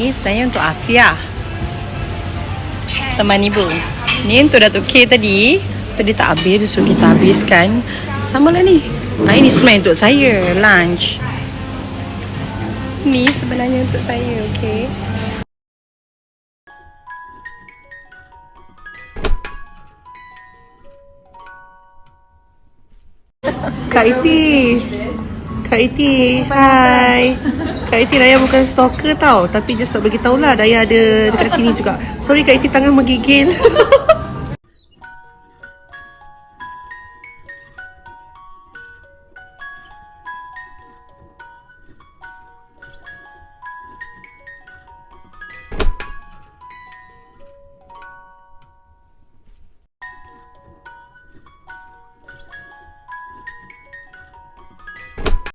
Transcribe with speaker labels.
Speaker 1: Ni sebenarnya untuk Afia, teman ibu. Ni untuk Datuk K tadi. Tu dia tak habis, dia suruh kita habiskan. Sama lah ni. Ini sebenarnya untuk saya, lunch. Ni sebenarnya untuk saya, okay. Kak Iti. Kak Iti, hai. Kak Iti, Daya bukan stalker tau. Tapi just nak beritahu lah, Daya ada dekat sini juga. Sorry Kak Iti, tangan menggigil.